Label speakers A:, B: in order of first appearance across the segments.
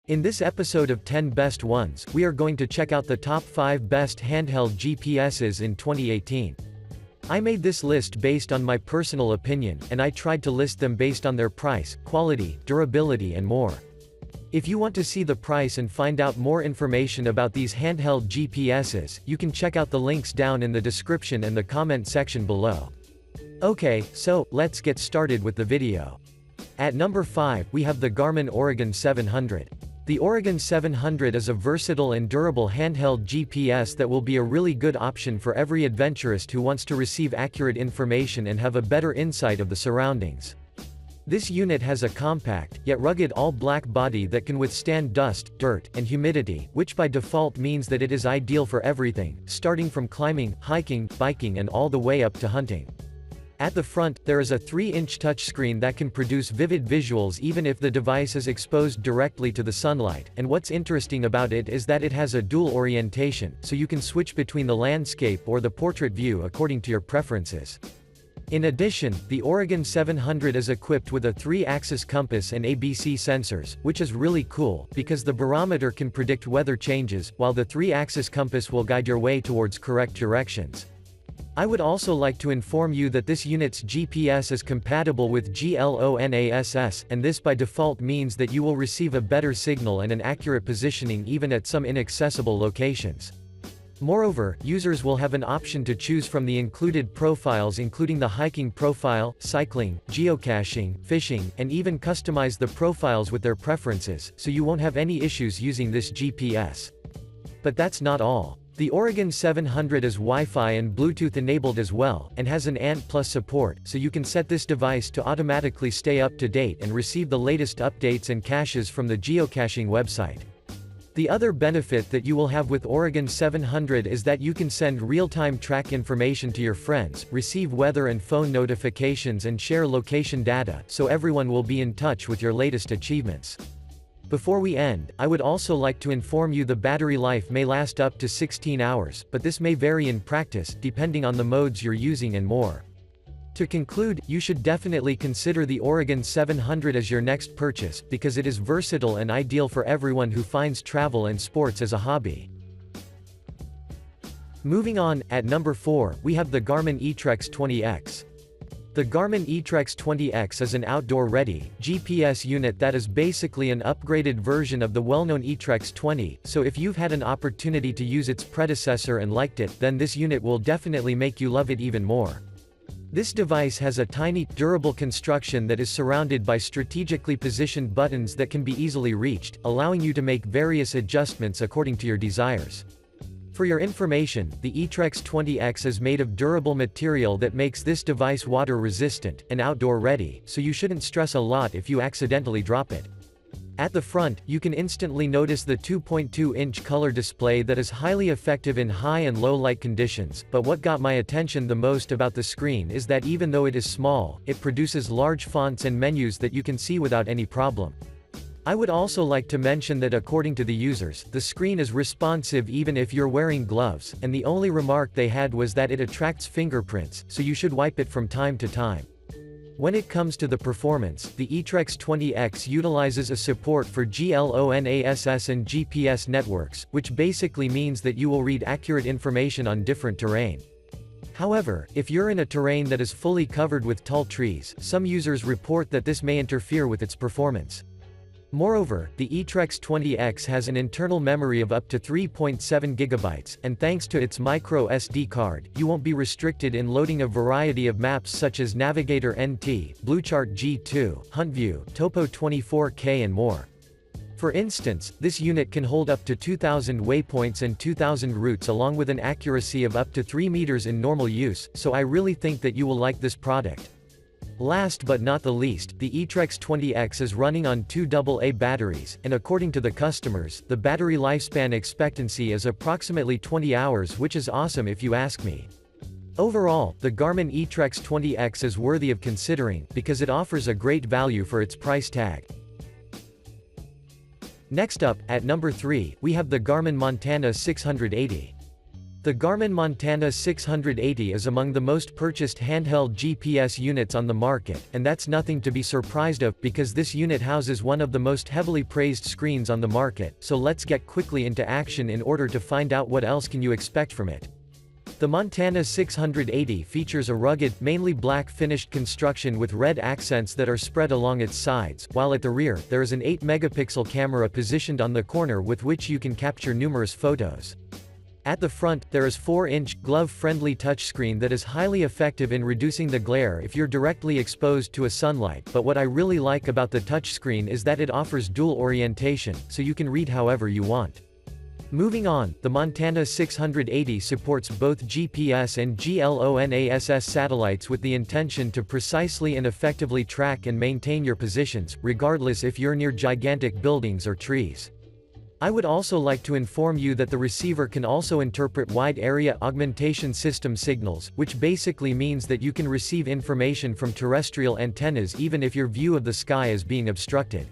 A: In this episode of 10 Best Ones, we are going to check out the top 5 best handheld GPSs in 2018. I made this list based on my personal opinion, and I tried to list them based on their price, quality, durability and more. If you want to see the price and find out more information about these handheld GPSs, you can check out the links down in the description and the comment section below. Okay, so, let's get started with the video. At number 5, we have the Garmin Oregon 700. The Oregon 700 is a versatile and durable handheld GPS that will be a really good option for every adventurist who wants to receive accurate information and have a better insight of the surroundings. This unit has a compact, yet rugged all-black body that can withstand dust, dirt, and humidity, which by default means that it is ideal for everything, starting from climbing, hiking, biking and all the way up to hunting. At the front, there is a 3-inch touchscreen that can produce vivid visuals even if the device is exposed directly to the sunlight, and what's interesting about it is that it has a dual orientation, so you can switch between the landscape or the portrait view according to your preferences. In addition, the Oregon 700 is equipped with a 3-axis compass and ABC sensors, which is really cool, because the barometer can predict weather changes, while the 3-axis compass will guide your way towards correct directions. I would also like to inform you that this unit's GPS is compatible with GLONASS, and this by default means that you will receive a better signal and an accurate positioning even at some inaccessible locations. Moreover, users will have an option to choose from the included profiles including the hiking profile, cycling, geocaching, fishing, and even customize the profiles with their preferences, so you won't have any issues using this GPS. But that's not all. The Oregon 700 is Wi-Fi and Bluetooth enabled as well, and has an ANT Plus support, so you can set this device to automatically stay up to date and receive the latest updates and caches from the geocaching website. The other benefit that you will have with Oregon 700 is that you can send real-time track information to your friends, receive weather and phone notifications and share location data, so everyone will be in touch with your latest achievements. Before we end, I would also like to inform you the battery life may last up to 16 hours, but this may vary in practice, depending on the modes you're using and more. To conclude, you should definitely consider the Oregon 700 as your next purchase, because it is versatile and ideal for everyone who finds travel and sports as a hobby. Moving on, at number 4, we have the Garmin Etrex 20X. The Garmin Etrex 20X is an outdoor-ready GPS unit that is basically an upgraded version of the well-known Etrex 20, so if you've had an opportunity to use its predecessor and liked it, then this unit will definitely make you love it even more. This device has a tiny, durable construction that is surrounded by strategically positioned buttons that can be easily reached, allowing you to make various adjustments according to your desires. For your information, the Etrex 20X is made of durable material that makes this device water-resistant and outdoor-ready, so you shouldn't stress a lot if you accidentally drop it. At the front, you can instantly notice the 2.2-inch color display that is highly effective in high and low light conditions, but what got my attention the most about the screen is that even though it is small, it produces large fonts and menus that you can see without any problem. I would also like to mention that according to the users, the screen is responsive even if you're wearing gloves, and the only remark they had was that it attracts fingerprints, so you should wipe it from time to time. When it comes to the performance, the Etrex 20X utilizes a support for GLONASS and GPS networks, which basically means that you will read accurate information on different terrain. However, if you're in a terrain that is fully covered with tall trees, some users report that this may interfere with its performance. Moreover, the Etrex 20X has an internal memory of up to 3.7 GB, and thanks to its micro SD card, you won't be restricted in loading a variety of maps such as Navigator NT, BlueChart G2, HuntView, Topo 24K and more. For instance, this unit can hold up to 2,000 waypoints and 2,000 routes along with an accuracy of up to 3 meters in normal use, so I really think that you will like this product. Last but not the least, the Etrex 20X is running on 2 AA batteries, and according to the customers, the battery lifespan expectancy is approximately 20 hours, which is awesome if you ask me. Overall, the Garmin Etrex 20X is worthy of considering, because it offers a great value for its price tag. Next up, at number 3, we have the Garmin Montana 680. The Garmin Montana 680 is among the most purchased handheld GPS units on the market, and that's nothing to be surprised of, because this unit houses one of the most heavily praised screens on the market, so let's get quickly into action in order to find out what else can you expect from it. The Montana 680 features a rugged, mainly black finished construction with red accents that are spread along its sides, while at the rear, there is an 8-megapixel camera positioned on the corner with which you can capture numerous photos. At the front, there is 4-inch, glove-friendly touchscreen that is highly effective in reducing the glare if you're directly exposed to a sunlight, but what I really like about the touchscreen is that it offers dual orientation, so you can read however you want. Moving on, the Montana 680 supports both GPS and GLONASS satellites with the intention to precisely and effectively track and maintain your positions, regardless if you're near gigantic buildings or trees. I would also like to inform you that the receiver can also interpret wide area augmentation system signals, which basically means that you can receive information from terrestrial antennas even if your view of the sky is being obstructed.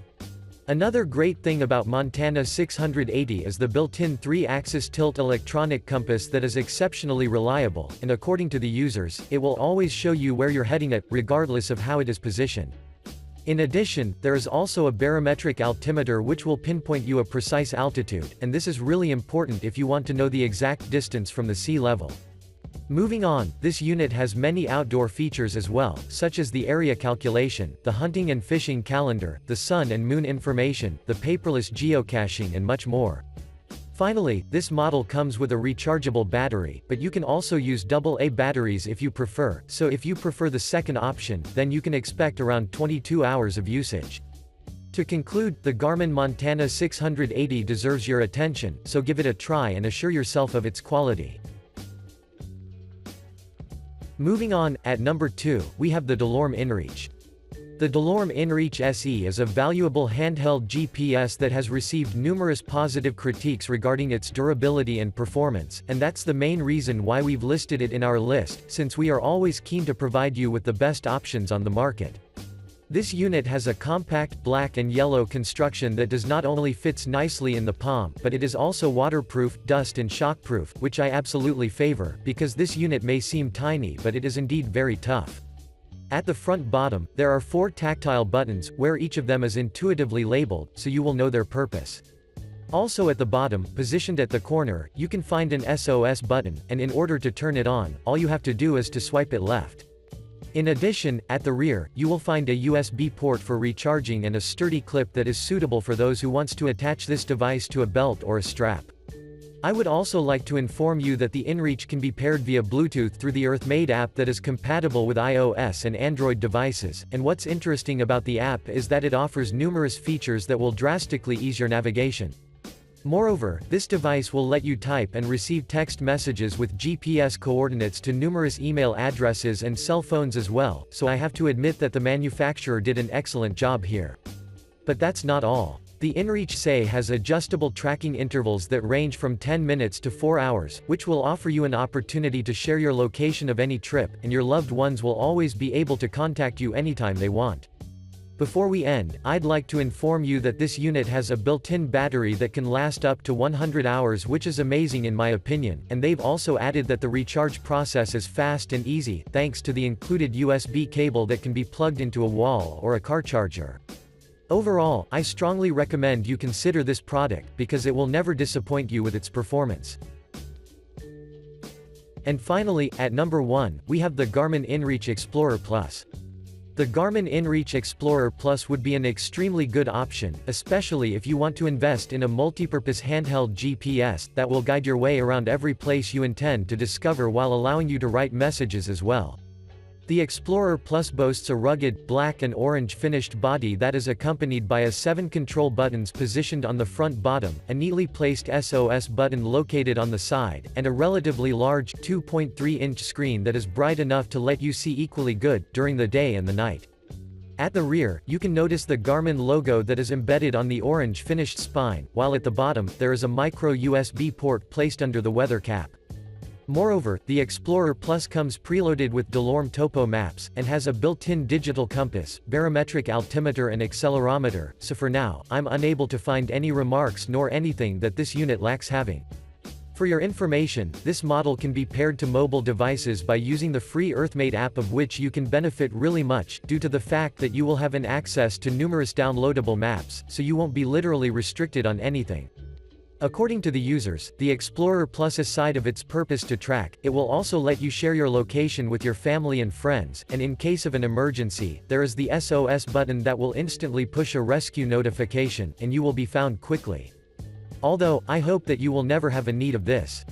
A: Another great thing about Montana 680 is the built-in 3-axis tilt electronic compass that is exceptionally reliable, and according to the users, it will always show you where you're heading at, regardless of how it is positioned. In addition, there is also a barometric altimeter which will pinpoint you a precise altitude, and this is really important if you want to know the exact distance from the sea level. Moving on, this unit has many outdoor features as well, such as the area calculation, the hunting and fishing calendar, the sun and moon information, the paperless geocaching and much more. Finally, this model comes with a rechargeable battery, but you can also use AA batteries if you prefer, so if you prefer the second option, then you can expect around 22 hours of usage. To conclude, the Garmin Montana 680 deserves your attention, so give it a try and assure yourself of its quality. Moving on, at number 2, we have the Delorme Reach. The Delorme Reach SE is a valuable handheld GPS that has received numerous positive critiques regarding its durability and performance, and that's the main reason why we've listed it in our list, since we are always keen to provide you with the best options on the market. This unit has a compact black and yellow construction that does not only fits nicely in the palm, but it is also waterproof, dust and shockproof, which I absolutely favor, because this unit may seem tiny but it is indeed very tough. At the front bottom, there are 4 tactile buttons, where each of them is intuitively labeled, so you will know their purpose. Also at the bottom, positioned at the corner, you can find an SOS button, and in order to turn it on, all you have to do is to swipe it left. In addition, at the rear, you will find a USB port for recharging and a sturdy clip that is suitable for those who wants to attach this device to a belt or a strap. I would also like to inform you that the InReach can be paired via Bluetooth through the EarthMate app that is compatible with iOS and Android devices, and what's interesting about the app is that it offers numerous features that will drastically ease your navigation. Moreover, this device will let you type and receive text messages with GPS coordinates to numerous email addresses and cell phones as well, so I have to admit that the manufacturer did an excellent job here. But that's not all. The InReach SE has adjustable tracking intervals that range from 10 minutes to 4 hours, which will offer you an opportunity to share your location of any trip, and your loved ones will always be able to contact you anytime they want. Before we end, I'd like to inform you that this unit has a built-in battery that can last up to 100 hours, which is amazing in my opinion, and they've also added that the recharge process is fast and easy, thanks to the included USB cable that can be plugged into a wall or a car charger. Overall, I strongly recommend you consider this product, because it will never disappoint you with its performance. And finally, at number 1, we have the Garmin InReach Explorer Plus. The Garmin InReach Explorer Plus would be an extremely good option, especially if you want to invest in a multi-purpose handheld GPS that will guide your way around every place you intend to discover while allowing you to write messages as well. The Explorer Plus boasts a rugged, black and orange finished body that is accompanied by 7 control buttons positioned on the front bottom, a neatly placed SOS button located on the side, and a relatively large, 2.3-inch screen that is bright enough to let you see equally good during the day and the night. At the rear, you can notice the Garmin logo that is embedded on the orange finished spine, while at the bottom, there is a micro USB port placed under the weather cap. Moreover, the Explorer Plus comes preloaded with Delorme topo maps, and has a built-in digital compass, barometric altimeter and accelerometer, so for now, I'm unable to find any remarks nor anything that this unit lacks having. For your information, this model can be paired to mobile devices by using the free EarthMate app, of which you can benefit really much, due to the fact that you will have an access to numerous downloadable maps, so you won't be literally restricted on anything. According to the users, the Explorer Plus, aside of its purpose to track, it will also let you share your location with your family and friends, and in case of an emergency, there is the SOS button that will instantly push a rescue notification, and you will be found quickly. Although, I hope that you will never have a need of this.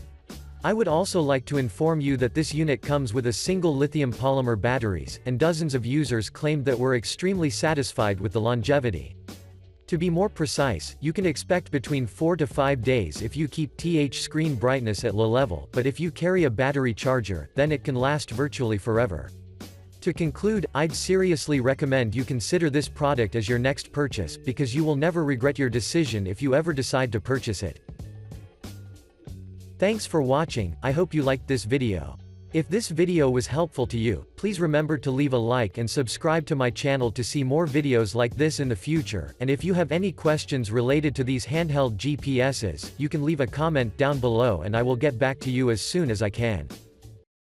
A: I would also like to inform you that this unit comes with a single lithium polymer batteries, and dozens of users claimed that were extremely satisfied with the longevity. To be more precise, you can expect between 4 to 5 days if you keep screen brightness at low level, but if you carry a battery charger, then it can last virtually forever. To conclude, I'd seriously recommend you consider this product as your next purchase, because you will never regret your decision if you ever decide to purchase it. Thanks for watching. I hope you liked this video. If this video was helpful to you, please remember to leave a like and subscribe to my channel to see more videos like this in the future, and if you have any questions related to these handheld GPSs, you can leave a comment down below and I will get back to you as soon as I can.